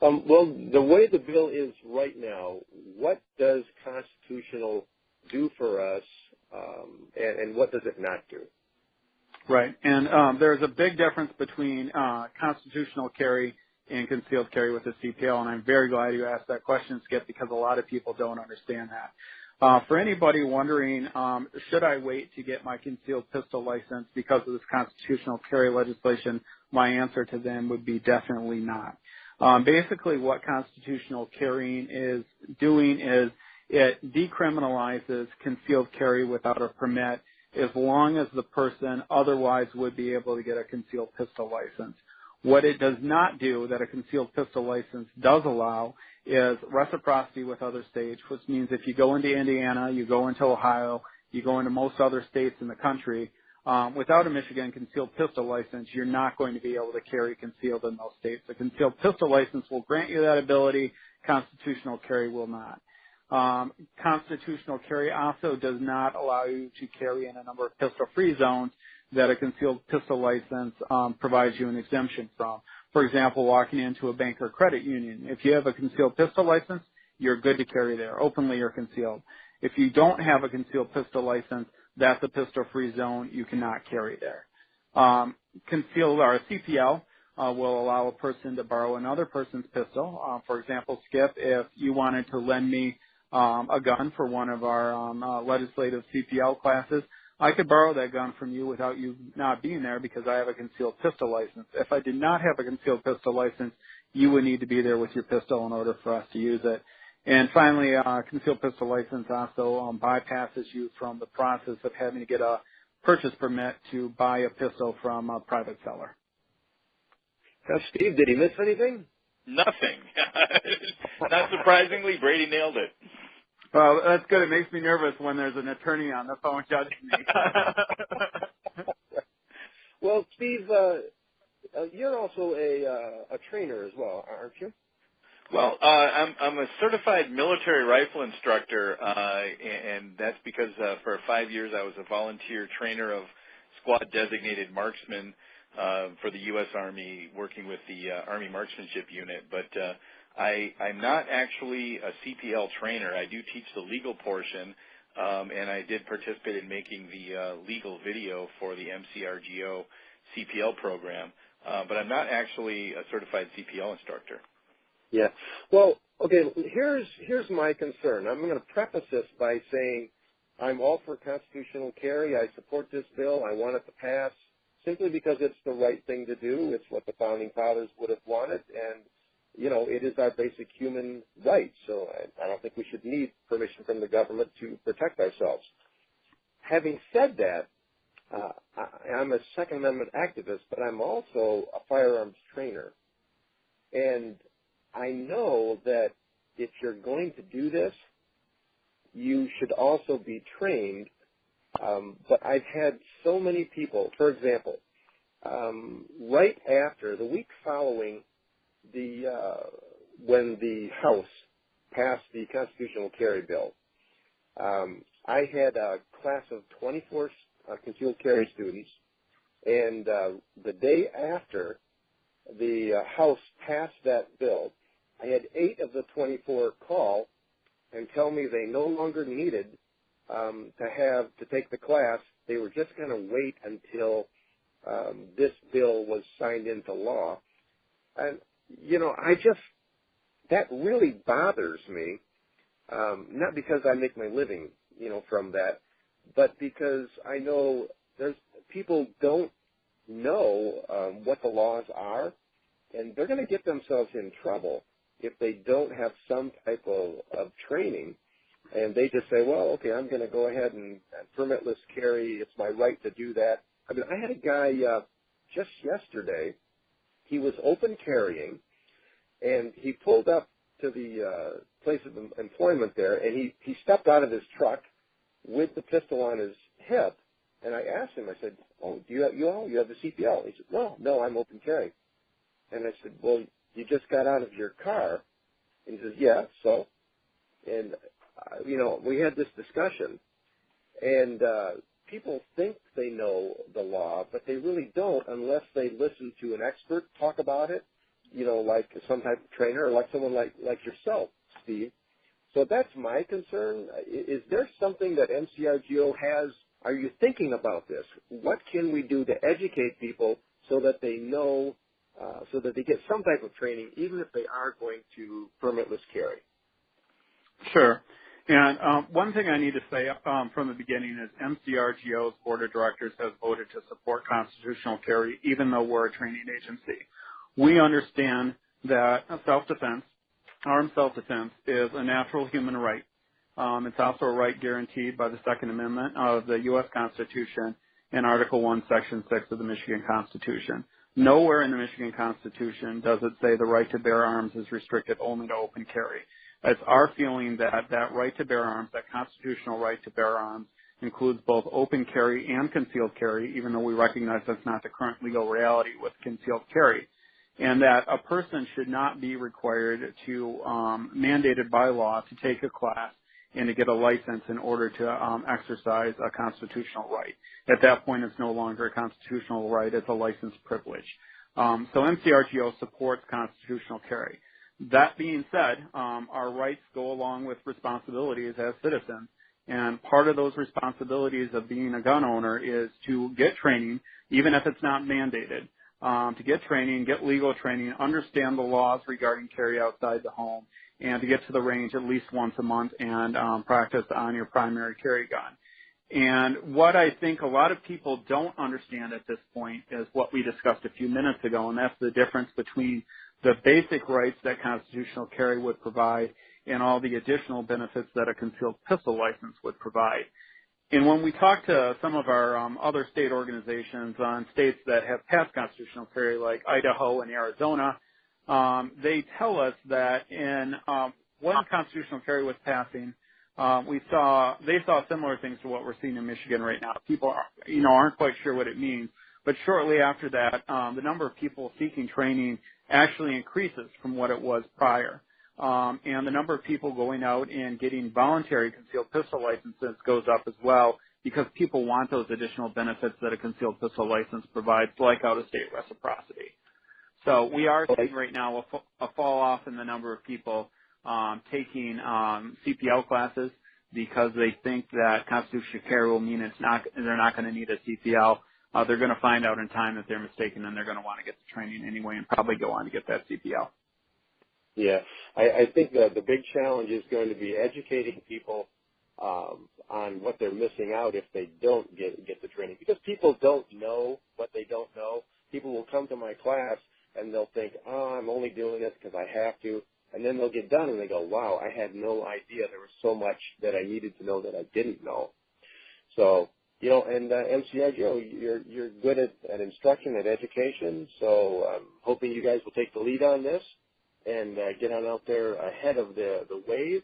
Well, the way the bill is right now, what does constitutional do for us, and what does it not do? Right, and there's a big difference between constitutional carry and concealed carry with the CPL, and I'm very glad you asked that question, Skip, because a lot of people don't understand that. For anybody wondering, should I wait to get my concealed pistol license because of this constitutional carry legislation, my answer to them would be definitely not. Basically, what constitutional carrying is doing is it decriminalizes concealed carry without a permit as long as the person otherwise would be able to get a concealed pistol license. What it does not do that a concealed pistol license does allow is reciprocity with other states, which means if you go into Indiana, you go into Ohio, you go into most other states in the country, without a Michigan concealed pistol license, you're not going to be able to carry concealed in those states. A concealed pistol license will grant you that ability. Constitutional carry will not. Constitutional carry also does not allow you to carry in a number of pistol-free zones that a concealed pistol license provides you an exemption from. For example, walking into a bank or credit union. If you have a concealed pistol license, you're good to carry there, openly or concealed. If you don't have a concealed pistol license, that's a pistol-free zone. You cannot carry there. Concealed or a CPL will allow a person to borrow another person's pistol. For example, Skip, if you wanted to lend me a gun for one of our legislative CPL classes, I could borrow that gun from you without you not being there because I have a concealed pistol license. If I did not have a concealed pistol license, you would need to be there with your pistol in order for us to use it. And finally, concealed pistol license also bypasses you from the process of having to get a purchase permit to buy a pistol from a private seller. Now, Steve, did he miss anything? Nothing. Not surprisingly, Brady nailed it. Well, that's good. It makes me nervous when there's an attorney on the phone judging me. Well, Steve, you're also a trainer as well, aren't you? Well, I'm a certified military rifle instructor, and that's because for 5 years I was a volunteer trainer of squad-designated marksmen for the U.S. Army, working with the Army Marksmanship Unit. But I'm not actually a CPL trainer. I do teach the legal portion, and I did participate in making the legal video for the MCRGO CPL program. But I'm not actually a certified CPL instructor. Yeah. Well, okay, here's my concern. I'm going to preface this by saying I'm all for constitutional carry. I support this bill. I want it to pass simply because it's the right thing to do. It's what the Founding Fathers would have wanted, and, you know, it is our basic human right. So I don't think we should need permission from the government to protect ourselves. Having said that, I'm a Second Amendment activist, but I'm also a firearms trainer. And I know that if you're going to do this, you should also be trained. But I've had so many people, for example, right after, the week following when the House passed the constitutional carry bill, I had a class of 24 concealed carry students, and the day after the House passed that bill, I had 8 of the 24 call and tell me they no longer needed to take the class. They were just going to wait until this bill was signed into law. And, you know, that really bothers me, not because I make my living, you know, from that, but because I know people don't know what the laws are, and they're going to get themselves in trouble if they don't have some type of training, and they just say, well, okay, I'm going to go ahead and permitless carry. It's my right to do that. I mean, I had a guy just yesterday. He was open carrying, and he pulled up to the place of employment there, and he stepped out of his truck with the pistol on his hip, and I asked him, I said, oh, do you have the CPL? He said, no, I'm open carrying. And I said, well, you just got out of your car. And he says, yeah, so. And, you know, we had this discussion, and people think they know the law, but they really don't unless they listen to an expert talk about it. like some type of trainer or like someone like yourself, Steve. So that's my concern. Is there something that MCRGO has? Are you thinking about this? What can we do to educate people so that they know, so that they get some type of training, even if they are going to permitless carry? Sure. And one thing I need to say from the beginning is MCRGO's Board of Directors has voted to support constitutional carry, even though we're a training agency. We understand that self-defense, armed self-defense, is a natural human right. It's also a right guaranteed by the Second Amendment of the U.S. Constitution and Article 1, Section 6 of the Michigan Constitution. Nowhere in the Michigan Constitution does it say the right to bear arms is restricted only to open carry. It's our feeling that that right to bear arms, that constitutional right to bear arms, includes both open carry and concealed carry, even though we recognize that's not the current legal reality with concealed carry, and that a person should not be required to, mandated by law, to take a class and to get a license in order to exercise a constitutional right. At that point, it's no longer a constitutional right, it's a licensed privilege. So MCRGO supports constitutional carry. That being said, our rights go along with responsibilities as citizens. And part of those responsibilities of being a gun owner is to get training, even if it's not mandated, to get training, get legal training, understand the laws regarding carry outside the home, and to get to the range at least once a month and practice on your primary carry gun. And what I think a lot of people don't understand at this point is what we discussed a few minutes ago, and that's the difference between the basic rights that constitutional carry would provide and all the additional benefits that a concealed pistol license would provide. And when we talk to some of our other state organizations on states that have passed constitutional carry, like Idaho and Arizona, they tell us that when constitutional carry was passing, they saw similar things to what we're seeing in Michigan right now. People aren't quite sure what it means, but shortly after that, the number of people seeking training actually increases from what it was prior. And the number of people going out and getting voluntary concealed pistol licenses goes up as well, because people want those additional benefits that a concealed pistol license provides, like out-of-state reciprocity. So we are seeing right now a fall off in the number of people taking CPL classes, because they think that constitutional carry will mean they're not going to need a CPL. They're going to find out in time that they're mistaken, and they're going to want to get the training anyway and probably go on to get that CPL. Yeah, I think that the big challenge is going to be educating people on what they're missing out if they don't get the training, because people don't know what they don't know. People will come to my class and they'll think, I'm only doing this because I have to, and then they'll get done and they go, wow, I had no idea there was so much that I needed to know that I didn't know. So, and MCRGO, you're good at instruction, at education, so I'm hoping you guys will take the lead on this and get on out there ahead of the wave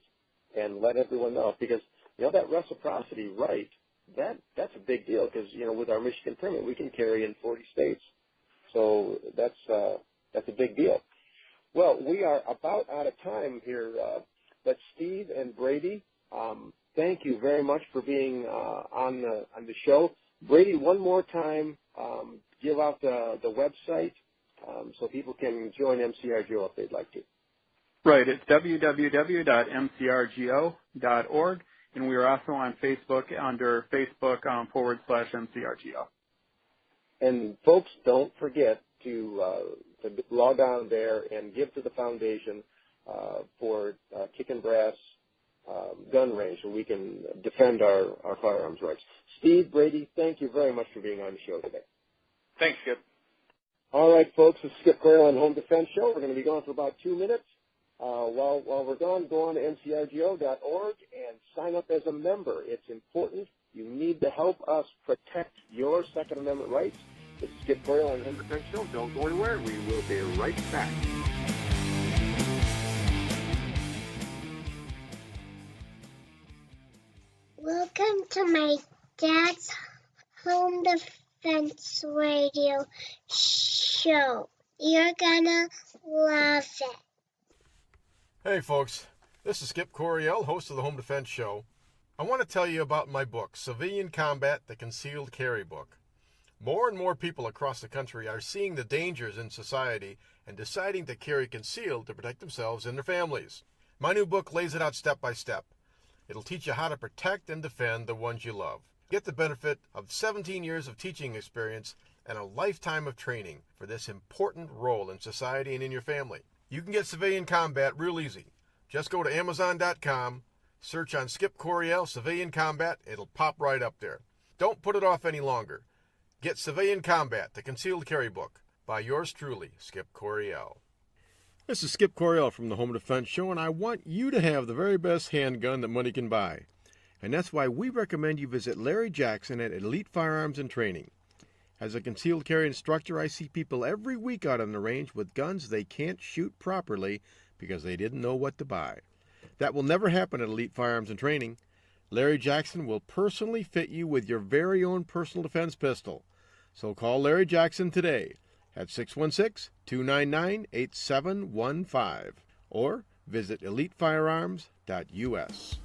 and let everyone know, because that reciprocity right, that's a big deal, because with our Michigan permit we can carry in 40 states, so that's a big deal. Well, we are about out of time here, but Steve and Brady, thank you very much for being on the show. Brady, one more time, give out the website. So people can join MCRGO if they'd like to. Right. It's www.mcrgo.org, and we are also on Facebook under Facebook/MCRGO. And folks, don't forget to log on there and give to the foundation for Kick and Brass gun range, so we can defend our firearms rights. Steve, Brady, thank you very much for being on the show today. Thanks, Skip. All right, folks, this is Skip Coyle on Home Defense Show. We're going to be gone for about 2 minutes. While we're gone, go on to MCRGO.org and sign up as a member. It's important. You need to help us protect your Second Amendment rights. This is Skip Coyle on Home Defense Show. Don't go anywhere. We will be right back. Welcome to my dad's Home Defense Radio show. You're gonna love it. Hey folks, this is Skip Coryell, host of the Home Defense Show. I want to tell you about my book, Civilian Combat, the Concealed Carry Book. More and more people across the country are seeing the dangers in society and deciding to carry concealed to protect themselves and their families. My new book lays it out step by step. It'll teach you how to protect and defend the ones you love. Get the benefit of 17 years of teaching experience and a lifetime of training for this important role in society and in your family. You can get Civilian Combat real easy. Just go to Amazon.com, search on Skip Coryell Civilian Combat. It'll pop right up there. Don't put it off any longer. Get Civilian Combat, the Concealed Carry Book, by yours truly, Skip Coryell. This is Skip Coryell from the Home Defense Show, and I want you to have the very best handgun that money can buy. And that's why we recommend you visit Larry Jackson at Elite Firearms and Training. As a concealed carry instructor, I see people every week out on the range with guns they can't shoot properly because they didn't know what to buy. That will never happen at Elite Firearms and Training. Larry Jackson will personally fit you with your very own personal defense pistol. So call Larry Jackson today at 616-299-8715 or visit elitefirearms.us.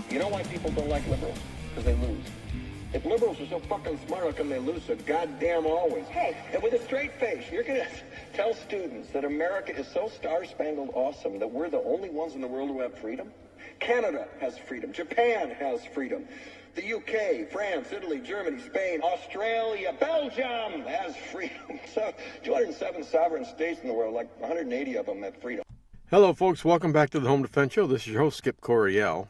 You know why people don't like liberals? Because they lose. If liberals are so fucking smart, how come they lose so goddamn always? Hey, and with a straight face, you're going to tell students that America is so star-spangled awesome that we're the only ones in the world who have freedom? Canada has freedom. Japan has freedom. The UK, France, Italy, Germany, Spain, Australia, Belgium has freedom. So 207 sovereign states in the world, like 180 of them have freedom. Hello, folks. Welcome back to the Home Defense Show. This is your host, Skip Coryell.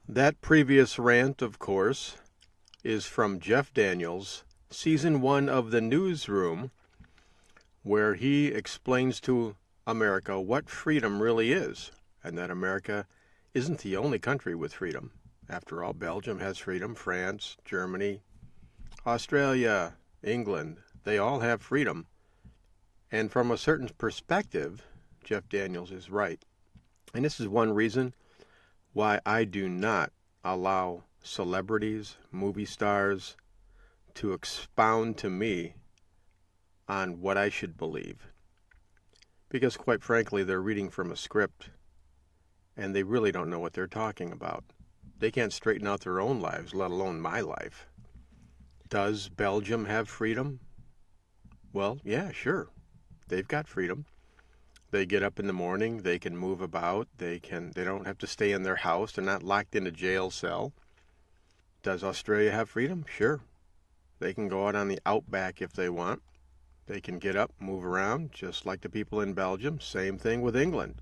That previous rant, of course, is from Jeff Daniels, Season 1 of The Newsroom, where he explains to America what freedom really is, and that America isn't the only country with freedom. After all, Belgium has freedom, France, Germany, Australia, England, they all have freedom. And from a certain perspective, Jeff Daniels is right. And this is one reason why I do not allow celebrities, movie stars, to expound to me on what I should believe. Because quite frankly, they're reading from a script and they really don't know what they're talking about. They can't straighten out their own lives, let alone my life. Does Belgium have freedom? Well, yeah, sure. They've got freedom. They get up in the morning, they can move about, they don't have to stay in their house, they're not locked in a jail cell. Does Australia have freedom? Sure. They can go out on the outback if they want. They can get up, move around, just like the people in Belgium. Same thing with England.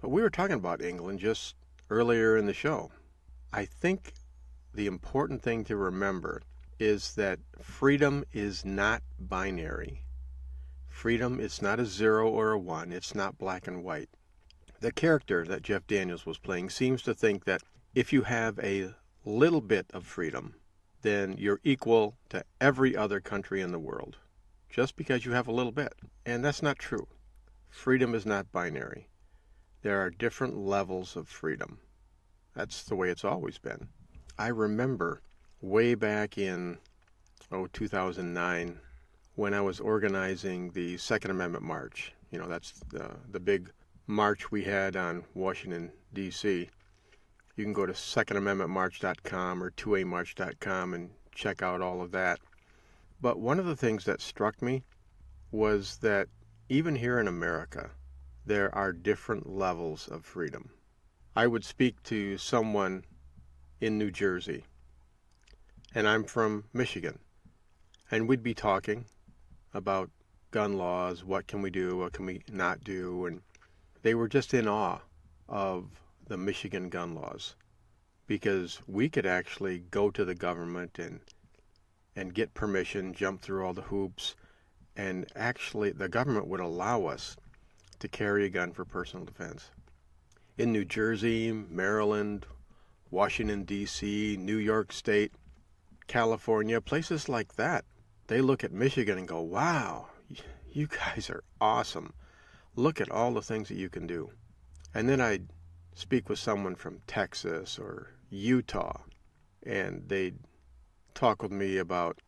But we were talking about England just earlier in the show. I think the important thing to remember is that freedom is not binary. Freedom is not a 0 or a 1. It's not black and white. The character that Jeff Daniels was playing seems to think that if you have a little bit of freedom, then you're equal to every other country in the world, just because you have a little bit. And that's not true. Freedom is not binary. There are different levels of freedom. That's the way it's always been. I remember way back in 2009 when I was organizing the Second Amendment March. You know, that's the big march we had on Washington, D.C. You can go to secondamendmentmarch.com or 2amarch.com and check out all of that. But one of the things that struck me was that even here in America, there are different levels of freedom. I would speak to someone in New Jersey, and I'm from Michigan, and we'd be talking about gun laws, what can we do, what can we not do, and they were just in awe of the Michigan gun laws, because we could actually go to the government and get permission, jump through all the hoops, and actually the government would allow us to carry a gun for personal defense. In New Jersey, Maryland, Washington, D.C., New York State, California, places like that, they look at Michigan and go, wow, you guys are awesome. Look at all the things that you can do. And then I'd speak with someone from Texas or Utah, and they'd talk with me about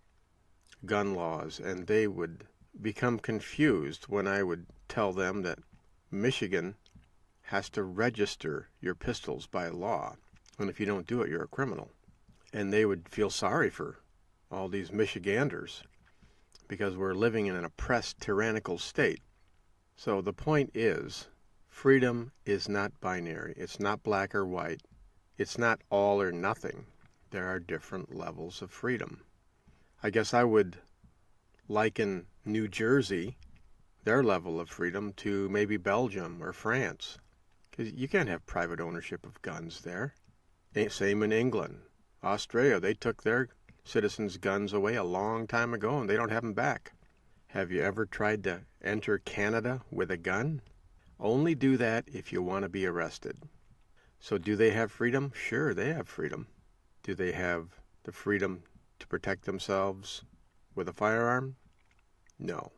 gun laws, and they would become confused when I would tell them that Michigan has to register your pistols by law, and if you don't do it, you're a criminal. And they would feel sorry for all these Michiganders because we're living in an oppressed, tyrannical state. So the point is, freedom is not binary. It's not black or white. It's not all or nothing. There are different levels of freedom. I guess I would liken New Jersey, their level of freedom, to maybe Belgium or France. Because you can't have private ownership of guns there. Same in England. Australia, they took their citizens' guns away a long time ago, and they don't have them back. Have you ever tried to enter Canada with a gun? Only do that if you want to be arrested. So do they have freedom? Sure, they have freedom. Do they have the freedom to protect themselves with a firearm? No,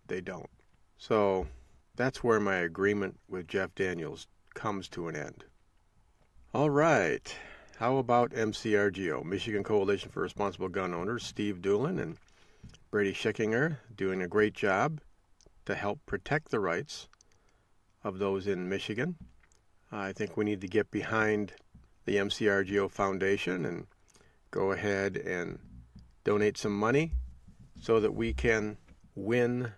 they don't. So that's where my agreement with Jeff Daniels comes to an end. All right. How about MCRGO, Michigan Coalition for Responsible Gun Owners, Steve Dulan and Brady Schickinger, doing a great job to help protect the rights of those in Michigan. I think we need to get behind the MCRGO Foundation and go ahead and donate some money so that we can win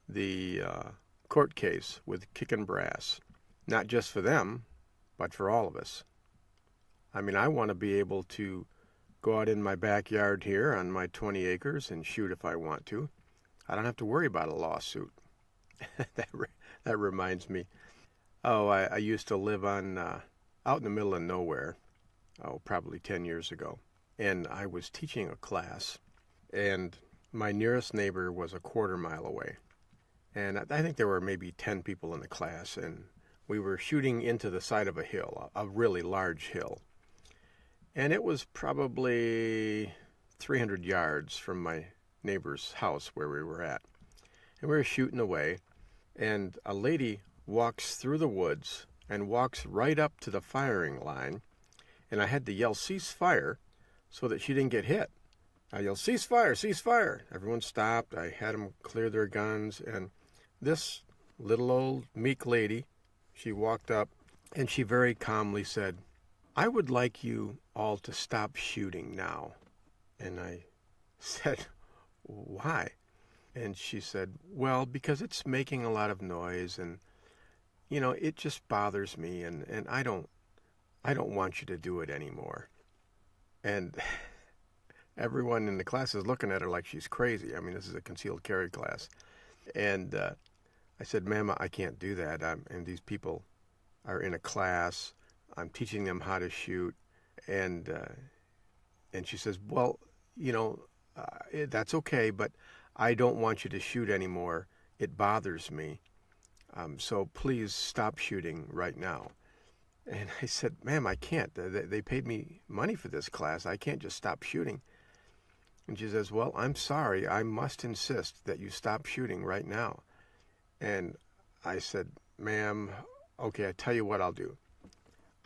the court case with Kickin' Brass. Not just for them, but for all of us. I mean, I want to be able to go out in my backyard here on my 20 acres and shoot if I want to. I don't have to worry about a lawsuit. That reminds me. I used to live on out in the middle of nowhere, probably 10 years ago. And I was teaching a class, and my nearest neighbor was a quarter mile away. And I think there were maybe 10 people in the class, and we were shooting into the side of a hill, a really large hill. And it was probably 300 yards from my neighbor's house where we were at. And we were shooting away, and a lady walks through the woods and walks right up to the firing line, and I had to yell, "Cease fire," so that she didn't get hit. I yelled, "Cease fire, cease fire." Everyone stopped. I had them clear their guns, and this little old meek lady, she walked up, and she very calmly said, "I would like you all to stop shooting now." And I said, "Why?" And she said, "Well, because it's making a lot of noise, and it just bothers me, and I don't want you to do it anymore." And everyone in the class is looking at her like she's crazy. I mean, this is a concealed carry class. And I said, "Ma'am, I can't do that. And these people are in a class. I'm teaching them how to shoot." And she says, "Well, that's okay, but I don't want you to shoot anymore. It bothers me. So please stop shooting right now." And I said, "Ma'am, I can't. They paid me money for this class. I can't just stop shooting." And she says, "Well, I'm sorry. I must insist that you stop shooting right now." And I said, "Ma'am, okay, I tell you what I'll do.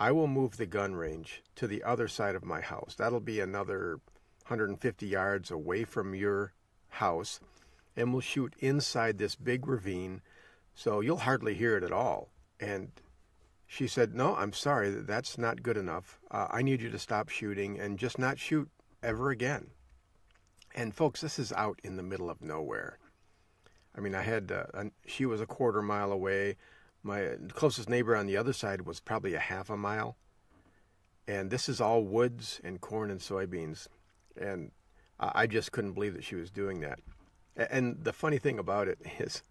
I will move the gun range to the other side of my house. That'll be another 150 yards away from your house, and we'll shoot inside this big ravine, so you'll hardly hear it at all." And she said, "No, I'm sorry, that's not good enough. I need you to stop shooting and just not shoot ever again." And folks, this is out in the middle of nowhere. I mean, I had, she was a quarter mile away. My closest neighbor on the other side was probably a half a mile. And this is all woods and corn and soybeans. And I just couldn't believe that she was doing that. And the funny thing about it is,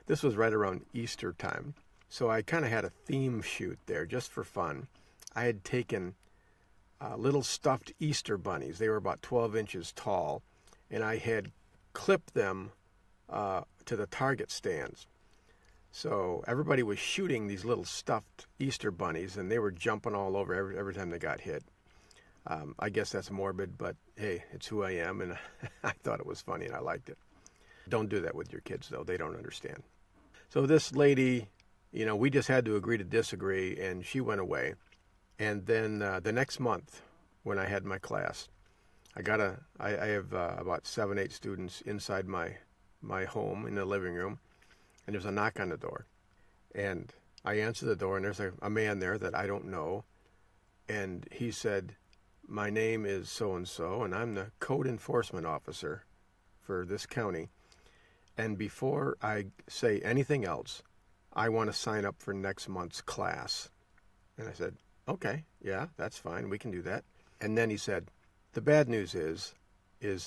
this was right around Easter time. So I kind of had a theme shoot there just for fun. I had taken little stuffed Easter bunnies. They were about 12 inches tall. And I had clipped them to the target stands. So everybody was shooting these little stuffed Easter bunnies, and they were jumping all over every time they got hit. I guess that's morbid, but hey, it's who I am, and I thought it was funny, and I liked it. Don't do that with your kids, though. They don't understand. So this lady, we just had to agree to disagree, and she went away. And then the next month, when I had my class, I have about 7, 8 students inside my home in the living room, and there's a knock on the door. And I answer the door, and there's a man there that I don't know. And he said, "My name is so-and-so, and I'm the code enforcement officer for this county. And before I say anything else, I want to sign up for next month's class." And I said, "Okay, yeah, that's fine. We can do that." And then he said, "The bad news is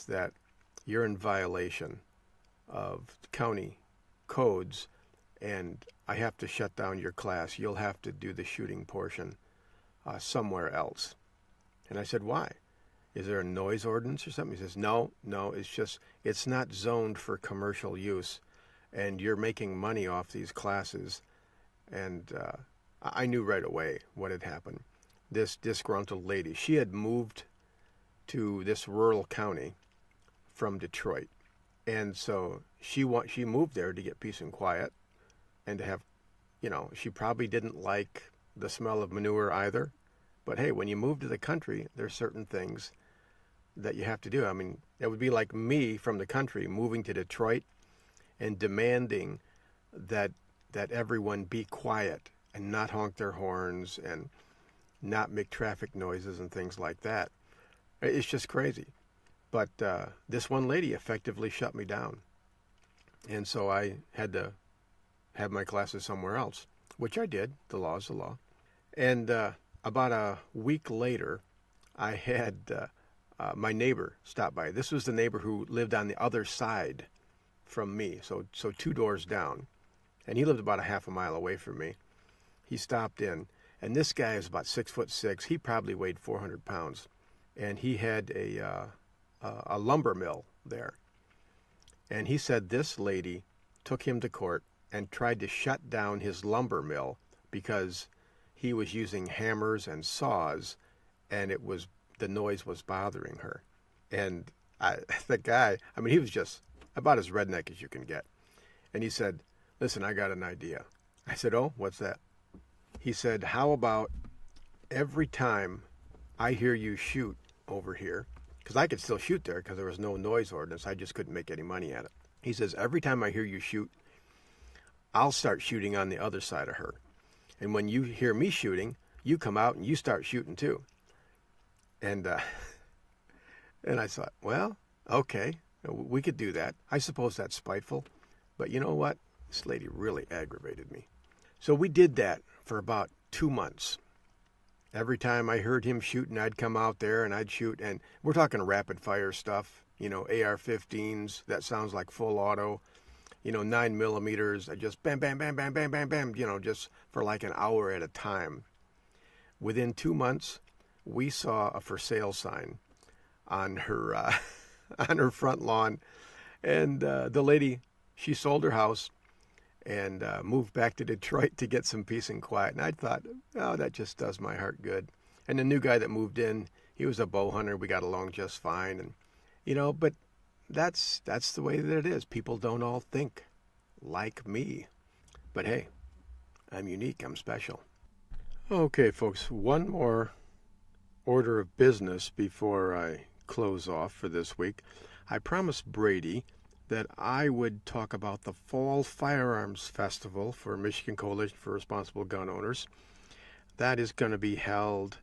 that you're in violation of county codes, and I have to shut down your class. You'll have to do the shooting portion somewhere else." And I said, "Why? Is there a noise ordinance or something?" He says, No, it's not zoned for commercial use, and you're making money off these classes." And I knew right away what had happened. This disgruntled lady, she had moved to this rural county from Detroit. And so she moved there to get peace and quiet and to have, she probably didn't like the smell of manure either. But hey, when you move to the country, there's certain things that you have to do. I mean, it would be like me from the country moving to Detroit and demanding that everyone be quiet and not honk their horns and not make traffic noises and things like that. It's just crazy. But this one lady effectively shut me down. And so I had to have my classes somewhere else, which I did. The law is the law. And about a week later, I had my neighbor stop by. This was the neighbor who lived on the other side from me, so 2 doors down. And he lived about a half a mile away from me. He stopped in, and this guy is about 6'6". He probably weighed 400 pounds. And he had a lumber mill there. And he said this lady took him to court and tried to shut down his lumber mill because he was using hammers and saws, and the noise was bothering her. And the guy, he was just about as redneck as you can get. And he said, "Listen, I got an idea." I said, "Oh, what's that?" He said, "How about every time I hear you shoot over here," because I could still shoot there because there was no noise ordinance. I just couldn't make any money at it. He says, "Every time I hear you shoot, I'll start shooting on the other side of her. And when you hear me shooting, you come out and you start shooting too." And I thought, well, okay, we could do that. I suppose that's spiteful. But you know what? This lady really aggravated me. So we did that for about 2 months. Every time I heard him shooting, I'd come out there and I'd shoot. And we're talking rapid fire stuff, AR-15s. That sounds like full auto. 9 millimeters. I just bam, bam, bam, bam, bam, bam, bam, just for like an hour at a time. Within 2 months, we saw a for sale sign on her on her front lawn. And the lady, she sold her house and moved back to Detroit to get some peace and quiet. And I thought, oh, that just does my heart good. And the new guy that moved in, he was a bow hunter. We got along just fine. And, but that's the way that it is. People don't all think like me. But hey, I'm unique. I'm special. Okay, folks, one more order of business before I close off for this week. I promised Brady that I would talk about the Fall Firearms Festival for Michigan Coalition for Responsible Gun Owners. That is going to be held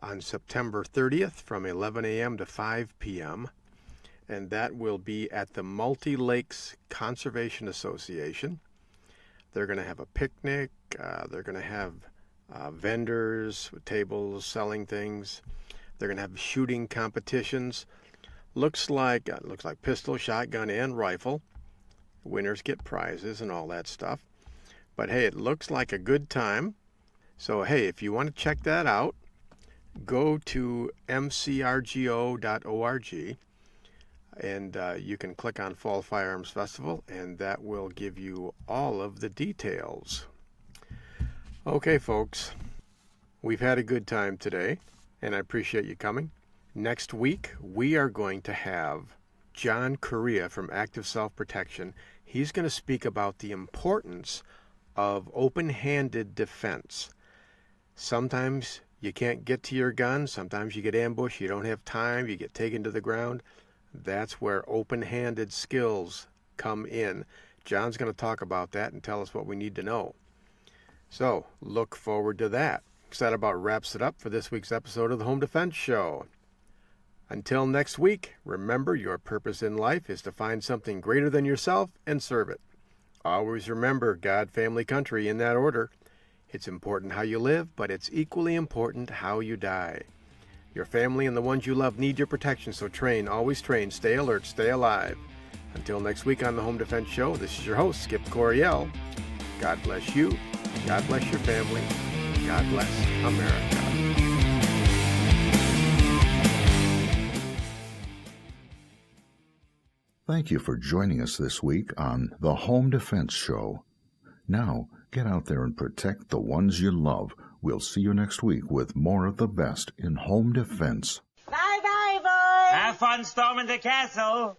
on September 30th from 11 a.m. to 5 p.m., and that will be at the Multi Lakes Conservation Association. They're going to have a picnic. They're going to have vendors with tables selling things. They're going to have shooting competitions. Looks like pistol, shotgun, and rifle. Winners get prizes and all that stuff. But hey, it looks like a good time. So hey, if you want to check that out, go to MCRGO.org, and you can click on Fall Firearms Festival, and that will give you all of the details. Okay, folks, we've had a good time today, and I appreciate you coming. Next week, we are going to have John Correa from Active Self-Protection. He's going to speak about the importance of open-handed defense. Sometimes you can't get to your gun. Sometimes you get ambushed. You don't have time. You get taken to the ground. That's where open-handed skills come in. John's going to talk about that and tell us what we need to know. So look forward to that. That about wraps it up for this week's episode of the Home Defense Show. Until next week, remember your purpose in life is to find something greater than yourself and serve it. Always remember God, family, country in that order. It's important how you live, but it's equally important how you die. Your family and the ones you love need your protection, so train, always train, stay alert, stay alive. Until next week on the Home Defense Show, this is your host, Skip Coryell. God bless you. God bless your family. God bless America. Thank you for joining us this week on the Home Defense Show. Now, get out there and protect the ones you love. We'll see you next week with more of the best in home defense. Bye-bye, boys! Have fun storming the castle!